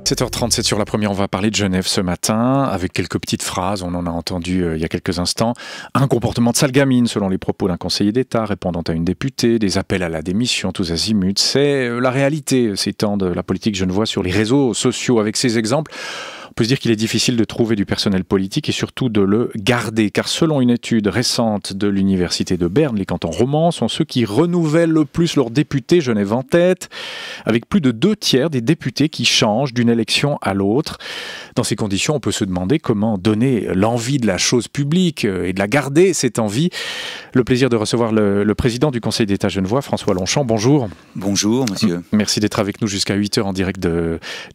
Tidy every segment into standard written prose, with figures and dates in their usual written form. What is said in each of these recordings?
7h37 sur la première, on va parler de Genève ce matin, avec quelques petites phrases, on en a entendu il y a quelques instants. Un comportement de sale gamine, selon les propos d'un conseiller d'État répondant à une députée, des appels à la démission tous azimuts. C'est la réalité, ces temps de la politique genevoise sur les réseaux sociaux. Avec ces exemples, on peut se dire qu'il est difficile de trouver du personnel politique et surtout de le garder, car selon une étude récente de l'université de Berne, les cantons romans sont ceux qui renouvellent le plus leurs députés, Genève en tête, avec plus de 2/3 des députés qui changent d'une élection à l'autre. Dans ces conditions, on peut se demander comment donner l'envie de la chose publique et de la garder, cette envie. Le plaisir de recevoir le président du Conseil d'État genevois, François Longchamp. Bonjour. Bonjour, monsieur. Merci d'être avec nous jusqu'à 8h en direct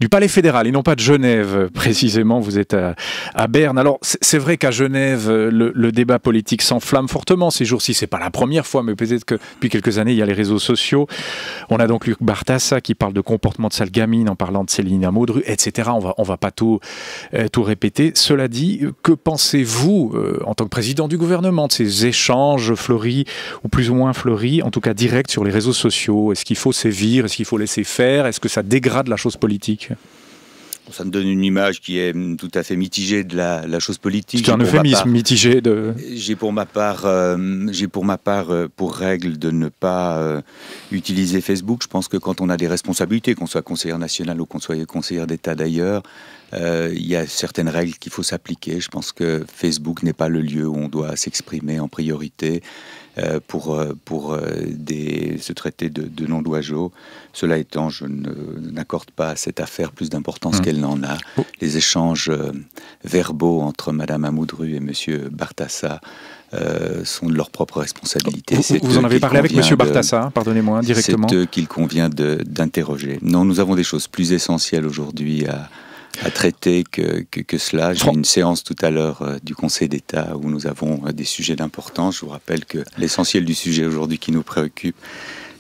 du Palais fédéral et non pas de Genève, précisément. Vous êtes à Berne. Alors, c'est vrai qu'à Genève, le débat politique s'enflamme fortement ces jours-ci. C'est pas la première fois, mais peut-être que depuis quelques années, il y a les réseaux sociaux. On a donc Luc Bartassa qui parle de comportement de sale gamine en parlant de Céline Maudru, etc. On va pas tout répéter. Cela dit, que pensez-vous, en tant que président du gouvernement, de ces échanges fleuris, ou plus ou moins fleuris, en tout cas directs sur les réseaux sociaux? Est-ce qu'il faut sévir? Est-ce qu'il faut laisser faire? Est-ce que ça dégrade la chose politique? Ça me donne une image qui est tout à fait mitigée de la chose politique. C'est un euphémisme, mitigé de... J'ai pour ma part pour règle de ne pas utiliser Facebook. Je pense que quand on a des responsabilités, qu'on soit conseillère nationale ou qu'on soit conseillère d'État d'ailleurs, il y a certaines règles qu'il faut s'appliquer. Je pense que Facebook n'est pas le lieu où on doit s'exprimer en priorité pour se traiter de non-doigeaux. Cela étant, je n'accorde pas à cette affaire plus d'importance qu'elle n'en a. Les échanges verbaux entre Madame Amoudru et Monsieur Bartassa sont de leur propre responsabilité. Vous en avez parlé avec Monsieur Bartassa, pardonnez-moi, directement. C'est eux qu'il convient d'interroger. Non, nous avons des choses plus essentielles aujourd'hui à traiter que cela. J'ai une séance tout à l'heure du Conseil d'État où nous avons des sujets d'importance. Je vous rappelle que l'essentiel du sujet aujourd'hui qui nous préoccupe,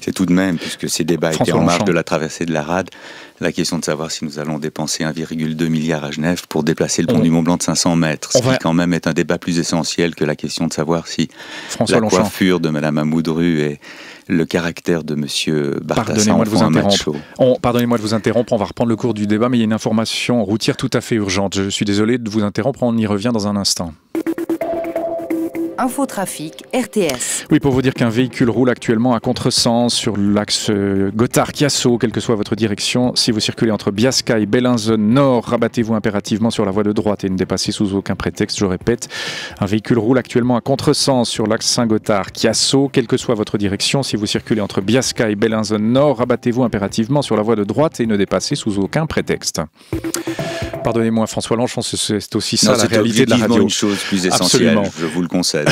c'est tout de même, puisque ces débats étaient en marge de la traversée de la Rade, la question de savoir si nous allons dépenser 1,2 milliard à Genève pour déplacer le pont du Mont Blanc de 500 mètres. Ce qui quand même est un débat plus essentiel que la question de savoir si la coiffure de Madame Amoudru et le caractère de Monsieur Bartassa en font un match chaud. Pardonnez-moi de vous interrompre, on va reprendre le cours du débat, mais il y a une information routière tout à fait urgente. Je suis désolé de vous interrompre, on y revient dans un instant. Infotrafic, RTS. Oui, pour vous dire qu'un véhicule roule actuellement à contresens sur l'axe Gothard-Chiasso, quelle que soit votre direction. Si vous circulez entre Biasca et Bellinzone Nord, rabattez-vous impérativement sur la voie de droite et ne dépassez sous aucun prétexte. Je répète, un véhicule roule actuellement à contresens sur l'axe Saint-Gothard-Chiasso, quelle que soit votre direction. Si vous circulez entre Biasca et Bellinzone Nord, rabattez-vous impérativement sur la voie de droite et ne dépassez sous aucun prétexte. Pardonnez-moi, François Longchamp, c'est aussi ça la réalité de la radio. C'est une chose plus essentielle, je vous le concède.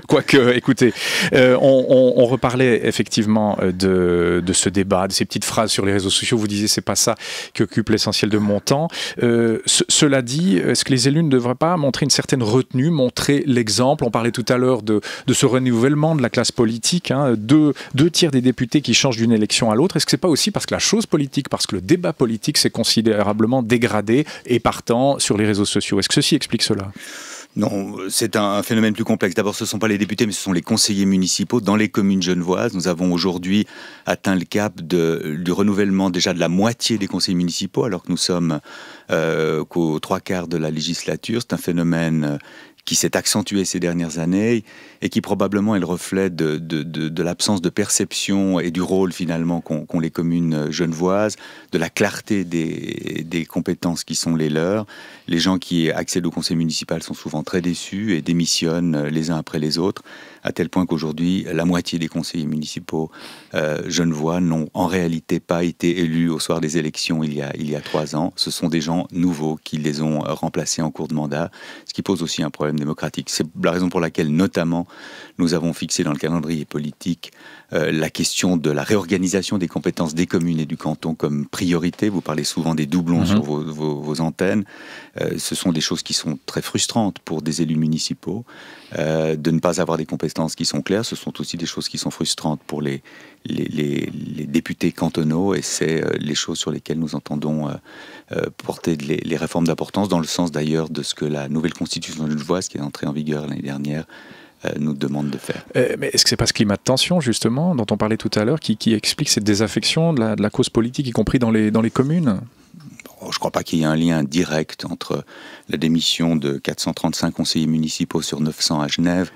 Quoique, écoutez, on reparlait effectivement de ce débat, de ces petites phrases sur les réseaux sociaux. Vous disiez, c'est pas ça qui occupe l'essentiel de mon temps. Cela dit, est-ce que les élus ne devraient pas montrer une certaine retenue, montrer l'exemple? On parlait tout à l'heure de ce renouvellement de la classe politique, hein, deux tiers des députés qui changent d'une élection à l'autre. Est-ce que c'est pas aussi parce que la chose politique, parce que le débat politique s'est considérablement dégradé et partant sur les réseaux sociaux? Est-ce que ceci explique cela? Non, c'est un phénomène plus complexe. D'abord, ce ne sont pas les députés, mais ce sont les conseillers municipaux dans les communes genevoises. Nous avons aujourd'hui atteint le cap du renouvellement déjà de la moitié des conseillers municipaux, alors que nous sommes qu'aux 3/4 de la législature. C'est un phénomène qui s'est accentué ces dernières années et qui probablement est le reflet de l'absence de perception et du rôle finalement qu'ont les communes genevoises, de la clarté des compétences qui sont les leurs. Les gens qui accèdent au conseil municipal sont souvent très déçus et démissionnent les uns après les autres, à tel point qu'aujourd'hui, la moitié des conseillers municipaux genevois n'ont en réalité pas été élus au soir des élections il y a 3 ans. Ce sont des gens nouveaux qui les ont remplacés en cours de mandat, ce qui pose aussi un problème démocratique. C'est la raison pour laquelle, notamment, nous avons fixé dans le calendrier politique la question de la réorganisation des compétences des communes et du canton comme priorité. Vous parlez souvent des doublons sur vos antennes. Ce sont des choses qui sont très frustrantes pour des élus municipaux, de ne pas avoir des compétences qui sont claires. Ce sont aussi des choses qui sont frustrantes pour les députés cantonaux, et c'est les choses sur lesquelles nous entendons porter les réformes d'importance, dans le sens d'ailleurs de ce que la nouvelle constitution genevoise, qui est entrée en vigueur l'année dernière, nous demande de faire. Mais est-ce que c'est pas ce climat de tension, justement, dont on parlait tout à l'heure, qui explique cette désaffection de la cause politique, y compris dans les communes ? je ne crois pas qu'il y ait un lien direct entre la démission de 435 conseillers municipaux sur 900 à Genève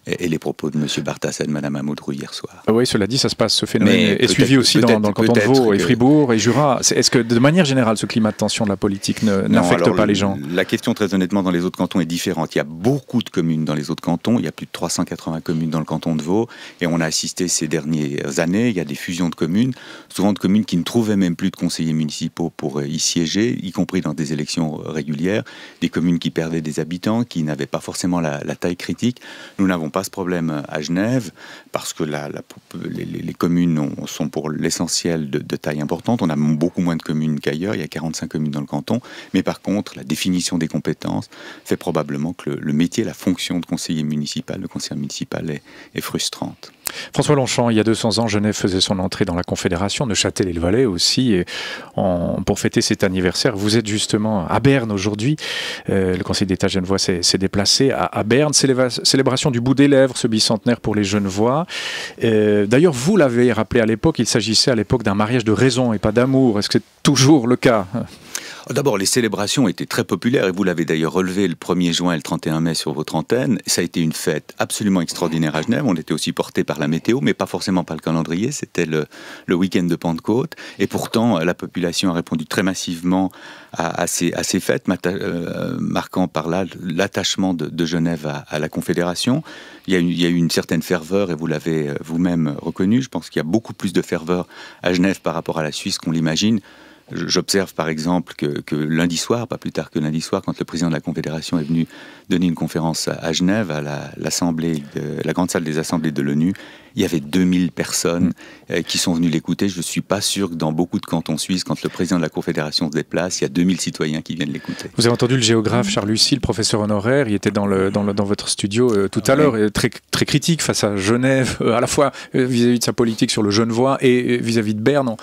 et les propos de M. Bartas et de Mme Amoudrou hier soir. Oui, cela dit, ça se passe, ce phénomène est suivi aussi dans le canton de Vaud et Fribourg et Jura. Est-ce que, de manière générale, ce climat de tension de la politique n'affecte pas les gens? La question, très honnêtement, dans les autres cantons est différente. Il y a beaucoup de communes dans les autres cantons. Il y a plus de 380 communes dans le canton de Vaud. Et on a assisté ces dernières années, il y a des fusions de communes, souvent de communes qui ne trouvaient même plus de conseillers municipaux pour y siéger, y compris dans des élections régulières. Des communes qui perdaient des habitants, qui n'avaient pas forcément la taille critique. Nous n'avons pas ce problème à Genève, parce que les communes sont pour l'essentiel de taille importante. On a beaucoup moins de communes qu'ailleurs, il y a 45 communes dans le canton, mais par contre, la définition des compétences fait probablement que le métier, la fonction de conseiller municipal, de conseiller municipal est frustrante. François Longchamp, il y a 200 ans, Genève faisait son entrée dans la Confédération, Neuchâtel et le Valais aussi, et pour fêter cet anniversaire, vous êtes justement à Berne aujourd'hui. Le Conseil d'État genevois s'est déplacé à Berne, célébration du bout des lèvres, ce bicentenaire pour les Genevois. D'ailleurs, vous l'avez rappelé à l'époque, il s'agissait à l'époque d'un mariage de raison et pas d'amour. Est-ce que c'est toujours le cas ? D'abord, les célébrations étaient très populaires, et vous l'avez d'ailleurs relevé le 1er juin et le 31 mai sur votre antenne. Ça a été une fête absolument extraordinaire à Genève. On était aussi porté par la météo, mais pas forcément par le calendrier. C'était le week-end de Pentecôte. Et pourtant, la population a répondu très massivement à ces fêtes, marquant par là l'attachement de Genève à la Confédération. Il y a eu une certaine ferveur, et vous l'avez vous-même reconnu. Je pense qu'il y a beaucoup plus de ferveur à Genève par rapport à la Suisse qu'on l'imagine. J'observe par exemple que lundi soir, pas plus tard que lundi soir, quand le président de la Confédération est venu donner une conférence à Genève, à la grande salle des assemblées de l'ONU, il y avait 2000 personnes qui sont venues l'écouter. Je ne suis pas sûr que dans beaucoup de cantons suisses, quand le président de la Confédération se déplace, il y a 2000 citoyens qui viennent l'écouter. Vous avez entendu le géographe Charles Lucie, le professeur honoraire, il était dans votre studio tout à l'heure, très, très critique face à Genève, à la fois vis-à-vis de sa politique sur le Genevois et vis-à-vis de Berne.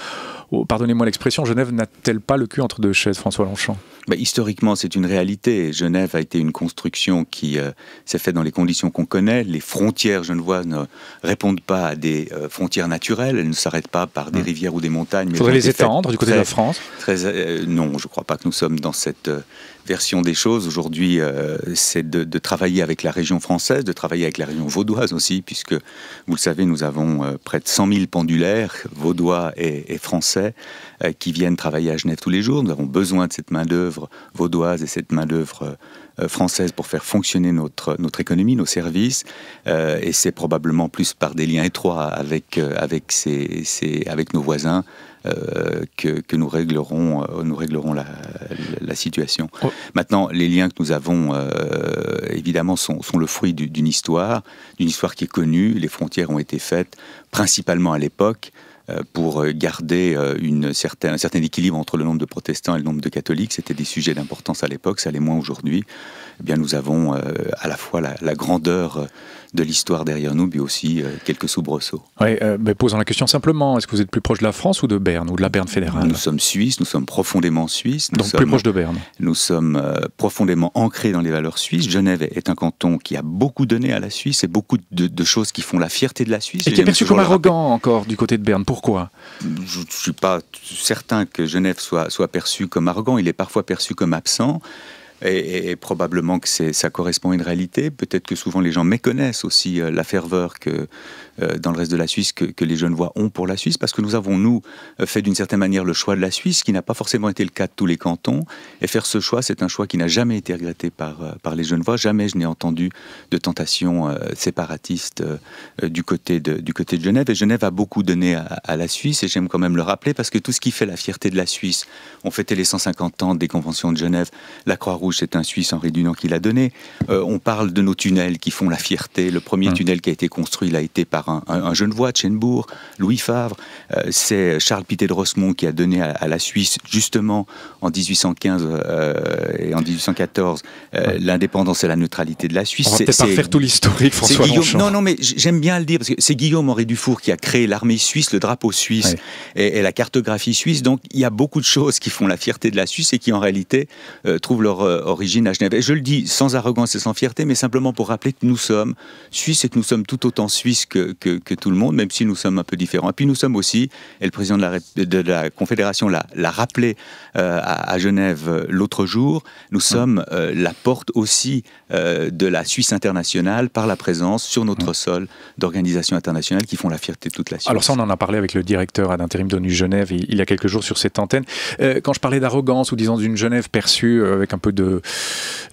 Pardonnez-moi l'expression, Genève n'a-t-elle pas le cul entre deux chaises, François Longchamp? Historiquement, c'est une réalité. Genève a été une construction qui s'est faite dans les conditions qu'on connaît. Les frontières genevoises ne répondent pas à des frontières naturelles. Elles ne s'arrêtent pas par des rivières ou des montagnes. Il faudrait les étendre du côté de la France? Non, je ne crois pas que nous sommes dans cette version des choses. Aujourd'hui, c'est de travailler avec la région française, de travailler avec la région vaudoise aussi, puisque, vous le savez, nous avons près de 100 000 pendulaires, vaudois et français, qui viennent travailler à Genève tous les jours. Nous avons besoin de cette main-d'œuvre vaudoise et cette main-d'œuvre française pour faire fonctionner notre économie, nos services, et c'est probablement plus par des liens étroits avec nos voisins que nous réglerons la situation. Oh. Maintenant, les liens que nous avons, évidemment, sont le fruit d'une histoire qui est connue. Les frontières ont été faites principalement à l'époque pour garder un certain équilibre entre le nombre de protestants et le nombre de catholiques. C'était des sujets d'importance à l'époque, ça l'est moins aujourd'hui. Eh bien, nous avons à la fois la grandeur de l'histoire derrière nous, mais aussi quelques soubresauts. Oui, mais posons la question simplement, est-ce que vous êtes plus proche de la France ou de Berne, ou de la Berne fédérale? Nous sommes suisses, nous sommes profondément suisses. Donc plus proche de Berne. Nous sommes profondément ancrés dans les valeurs suisses. Genève est un canton qui a beaucoup donné à la Suisse, et beaucoup de choses qui font la fierté de la Suisse. Et qui est perçu comme arrogant encore du côté de Berne. Pourquoi? Je ne suis pas certain que Genève soit perçu comme arrogant. Il est parfois perçu comme absent. Et probablement que ça correspond à une réalité. Peut-être que souvent les gens méconnaissent aussi la ferveur que dans le reste de la Suisse que les Genevois ont pour la Suisse, parce que nous avons, nous, fait d'une certaine manière le choix de la Suisse, qui n'a pas forcément été le cas de tous les cantons. Et faire ce choix, c'est un choix qui n'a jamais été regretté par les Genevois. Jamais je n'ai entendu de tentation séparatiste du côté de Genève. Et Genève a beaucoup donné à la Suisse, et j'aime quand même le rappeler, parce que tout ce qui fait la fierté de la Suisse, on fêtait les 150 ans des conventions de Genève, la Croix-Rouge, c'est un Suisse, Henri Dunant, qui l'a donné. On parle de nos tunnels qui font la fierté. Le premier tunnel qui a été construit, il a été par un Genevois de Chennebourg, Louis Favre. C'est Charles Pittet de Rosemont qui a donné à la Suisse, justement, en 1815 et en 1814, l'indépendance et la neutralité de la Suisse. On va peut-être pas refaire tout l'historique, François Longchamp. Non, mais j'aime bien le dire, parce que c'est Guillaume-Henri Dufour qui a créé l'armée suisse, le drapeau suisse et la cartographie suisse. Donc, il y a beaucoup de choses qui font la fierté de la Suisse et qui, en réalité, trouvent leur origine à Genève. Et je le dis sans arrogance et sans fierté, mais simplement pour rappeler que nous sommes suisses et que nous sommes tout autant suisses que que tout le monde, même si nous sommes un peu différents. Et puis nous sommes aussi, et le président de la Confédération l'a rappelé à Genève l'autre jour, nous sommes la porte aussi de la Suisse internationale par la présence sur notre sol d'organisations internationales qui font la fierté de toute la Suisse. Alors ça, on en a parlé avec le directeur ad intérim d'ONU Genève il y a quelques jours sur cette antenne. Quand je parlais d'arrogance ou disons d'une Genève perçue avec un peu de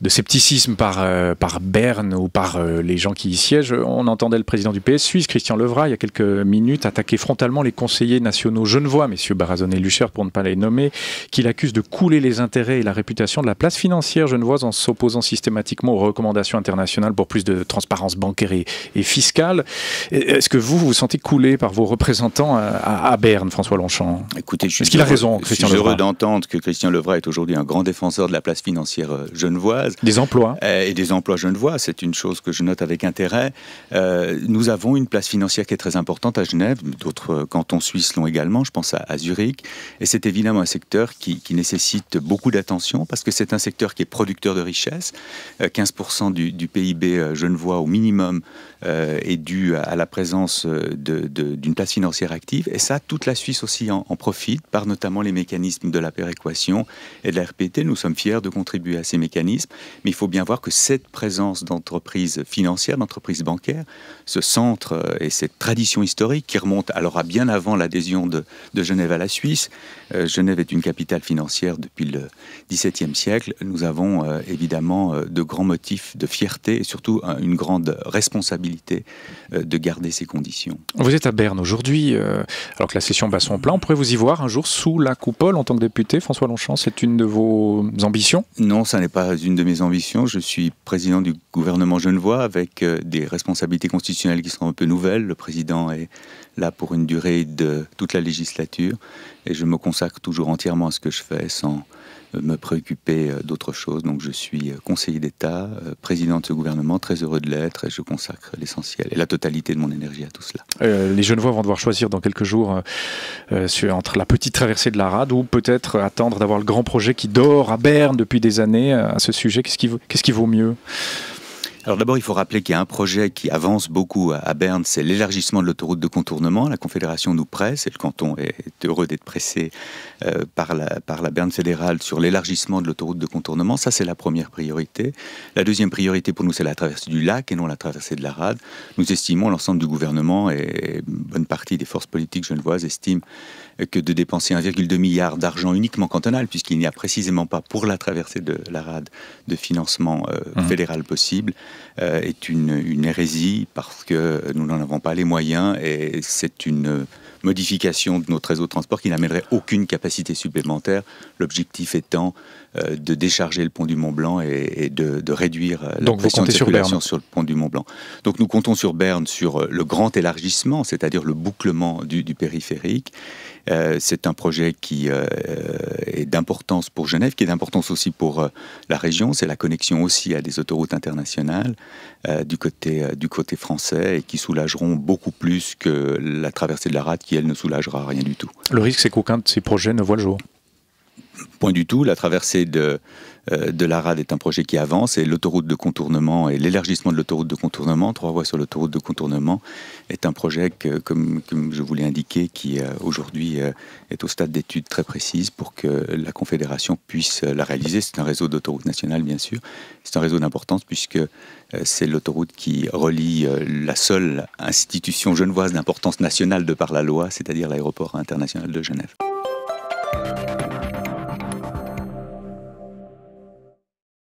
scepticisme par Berne ou par les gens qui y siègent, on entendait le président du PS suisse, Christian Levrat, il y a quelques minutes, attaquer frontalement les conseillers nationaux genevois, messieurs Barazone et Lucher pour ne pas les nommer, qui l'accusent de couler les intérêts et la réputation de la place financière genevoise en s'opposant systématiquement aux recommandations internationales pour plus de transparence bancaire et fiscale. Est-ce que vous vous sentez coulé par vos représentants à Berne, François Longchamp? Écoutez, est-ce qu'il a raison, Christian Levrat? Je suis heureux d'entendre que Christian Levrat est aujourd'hui un grand défenseur de la place financière genevoise. Des emplois. Et des emplois genevois, c'est une chose que je note avec intérêt. Nous avons une place financière qui est très importante à Genève, d'autres cantons suisses l'ont également, je pense à Zurich, et c'est évidemment un secteur qui nécessite beaucoup d'attention parce que c'est un secteur qui est producteur de richesses. 15% du PIB genevois au minimum est dû à la présence d'une place financière active, et ça, toute la Suisse aussi en profite, par notamment les mécanismes de la péréquation et de la RPT. Nous sommes fiers de contribuer à ces mécanismes, mais il faut bien voir que cette présence d'entreprises financières, d'entreprises bancaires, ce centre et cette tradition historique qui remonte alors à bien avant l'adhésion de Genève à la Suisse. Genève est une capitale financière depuis le XVIIe siècle. Nous avons évidemment de grands motifs de fierté et surtout une grande responsabilité de garder ces conditions. Vous êtes à Berne aujourd'hui, alors que la session bat son plein. On pourrait vous y voir un jour sous la coupole en tant que député, François Longchamp. C'est une de vos ambitions? Non, ça n'est pas une de mes ambitions. Je suis président du gouvernement genevois avec des responsabilités constitutionnelles qui sont un peu nouvelles. Le président est là pour une durée de toute la législature et je me consacre toujours entièrement à ce que je fais sans me préoccuper d'autre chose. Donc je suis conseiller d'État, président de ce gouvernement, très heureux de l'être, et je consacre l'essentiel et la totalité de mon énergie à tout cela. Les Genevois vont devoir choisir dans quelques jours entre la petite traversée de la Rade ou peut-être attendre d'avoir le grand projet qui dort à Berne depuis des années à ce sujet. Qu'est-ce qui vaut mieux? Alors d'abord, il faut rappeler qu'il y a un projet qui avance beaucoup à Berne, c'est l'élargissement de l'autoroute de contournement. La Confédération nous presse, et le canton est heureux d'être pressé par la Berne fédérale sur l'élargissement de l'autoroute de contournement. Ça, c'est la première priorité. La deuxième priorité pour nous, c'est la traversée du lac et non la traversée de la Rade. Nous estimons, l'ensemble du gouvernement et une bonne partie des forces politiques genevoises estiment que de dépenser 1,2 milliard d'argent uniquement cantonal, puisqu'il n'y a précisément pas pour la traversée de la Rade de financement fédéral possible, est une hérésie parce que nous n'en avons pas les moyens et c'est une modification de notre réseau de transport qui n'amènerait aucune capacité supplémentaire, l'objectif étant de décharger le pont du Mont-Blanc et de réduire la pression de circulation sur le pont du Mont-Blanc. Donc nous comptons sur Berne sur le grand élargissement, c'est-à-dire le bouclement du périphérique. C'est un projet qui est d'importance pour Genève, qui est d'importance aussi pour la région. C'est la connexion aussi à des autoroutes internationales du côté français et qui soulageront beaucoup plus que la traversée de la Rade qui, elle, ne soulagera rien du tout. Le risque, c'est qu'aucun de ces projets ne voit le jour. Point du tout. La traversée de la Rade est un projet qui avance et l'autoroute de contournement et l'élargissement de l'autoroute de contournement, 3 voies sur l'autoroute de contournement, est un projet comme je vous l'ai indiqué, qui aujourd'hui est au stade d'études très précises pour que la Confédération puisse la réaliser. C'est un réseau d'autoroutes nationales, bien sûr. C'est un réseau d'importance puisque c'est l'autoroute qui relie la seule institution genevoise d'importance nationale de par la loi, c'est-à-dire l'aéroport international de Genève.